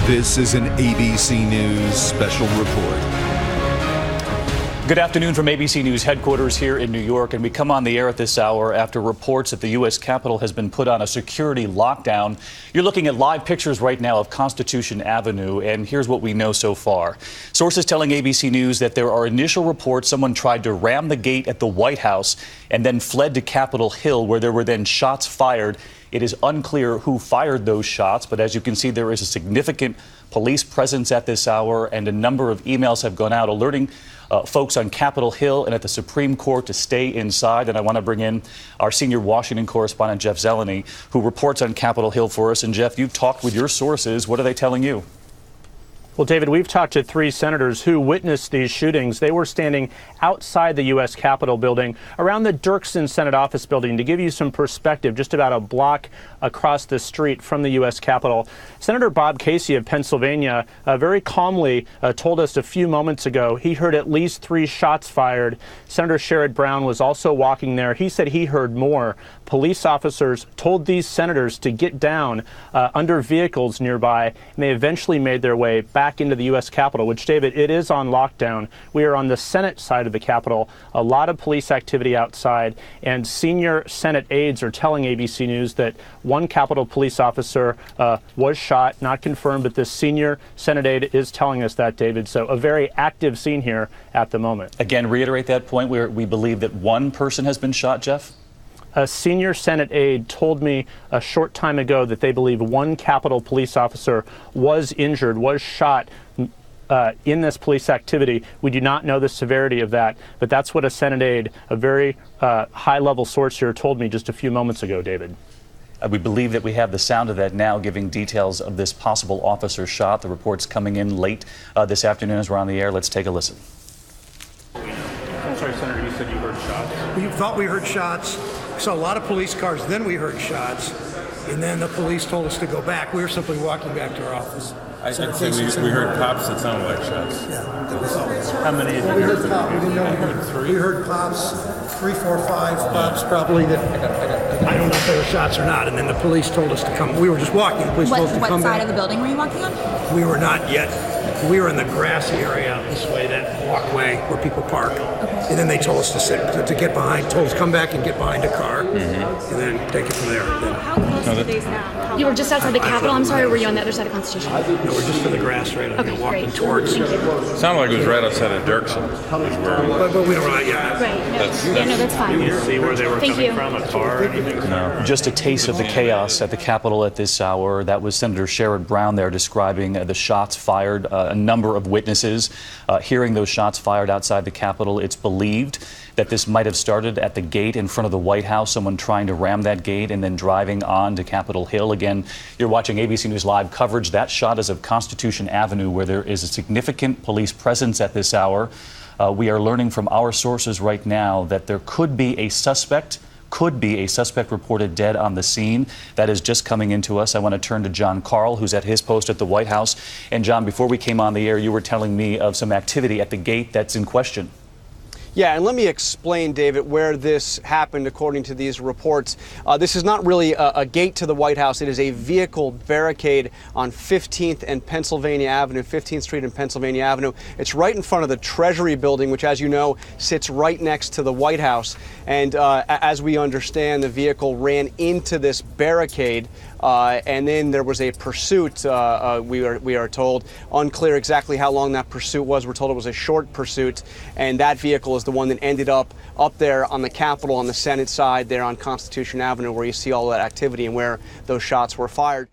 This is an ABC News special report. Good afternoon from ABC News headquarters here in New York, and we come on the air at this hour after reports that the U.S. Capitol has been put on a security lockdown. You're looking at live pictures right now of Constitution Avenue, and here's what we know so far. Sources telling ABC News that there are initial reports someone tried to ram the gate at the White House and then fled to Capitol Hill, where there were then shots fired. It is unclear who fired those shots, but as you can see, there is a significant police presence at this hour, and a number of emails have gone out alerting folks on Capitol Hill and at the Supreme Court to stay inside. And I want to bring in our senior Washington correspondent, Jeff Zeleny, who reports on Capitol Hill for us. And Jeff, you've talked with your sources. What are they telling you? Well, David, we've talked to three senators who witnessed these shootings. They were standing outside the U.S. Capitol building around the Dirksen Senate Office building. To give you some perspective, just about a block across the street from the U.S. Capitol, Senator Bob Casey of Pennsylvania very calmly told us a few moments ago he heard at least 3 shots fired. Senator Sherrod Brown was also walking there. He said he heard more. Police officers told these senators to get down under vehicles nearby, and they eventually made their way back into the U.S. Capitol, which, David, it is on lockdown. We are on the Senate side of the Capitol. A lot of police activity outside, and senior Senate aides are telling ABC News that one Capitol police officer was shot, not confirmed, but this senior Senate aide is telling us that, David. So a very active scene here at the moment. Again, reiterate that point where we believe that one person has been shot, Jeff? A senior Senate aide told me a short time ago that they believe one Capitol police officer was injured, was shot in this police activity. We do not know the severity of that, but that's what a Senate aide, a very high-level source here, told me just a few moments ago, David. We believe that we have the sound of that now, giving details of this possible officer shot. The report's coming in late this afternoon as we're on the air. Let's take a listen. I'm sorry, Senator, you said you heard shots? We thought we heard shots. We saw a lot of police cars, then we heard shots, and then the police told us to go back. We were simply walking back to our office. I'd say we heard pops that sounded like shots. Yeah, that was all. How many of you We heard heard? pops. We didn't know. We heard pops, 3, 4, 5 pops probably. That I don't know if they were shots or not. And then the police told us to come. We were just walking. The police told us to come back. What side of the building were you walking on? We were not yet. We were in the grassy area this way, that walkway where people park. Okay. And then they told us to get behind, told us come back and get behind a car, and then take it from there. How close to these now? You were just outside the Capitol. I'm sorry, were you on the other side of Constitution? No, we're just in the grass right now, walking great. towards. It sounded like it was right outside of Dirksen. But we don't know yet. Right. That's fine. Did you see where they were Thank coming you. from, a car or anything? No. Just a taste of the chaos at the Capitol at this hour. That was Senator Sherrod Brown there describing the shots fired. A number of witnesses hearing those shots fired outside the Capitol. It's believed that this might have started at the gate in front of the White House, someone trying to ram that gate and then driving on to Capitol Hill. Again, you're watching ABC News Live coverage. That shot is of Constitution Avenue, where there is a significant police presence at this hour. We are learning from our sources right now that there could be a suspect reported dead on the scene. That is just coming into us. I want to turn to John Karl, who's at his post at the White House. And John, before we came on the air, you were telling me of some activity at the gate that's in question. Yeah, and let me explain, David, where this happened according to these reports. This is not really a gate to the White House. It is a vehicle barricade on 15th and Pennsylvania Avenue, 15th Street and Pennsylvania Avenue. It's right in front of the Treasury building, which, as you know, sits right next to the White House. And as we understand, the vehicle ran into this barricade, and then there was a pursuit, we are told. Unclear exactly how long that pursuit was. We're told it was a short pursuit, and that vehicle is the one that ended up there on the Capitol, on the Senate side, there on Constitution Avenue, where you see all that activity and where those shots were fired.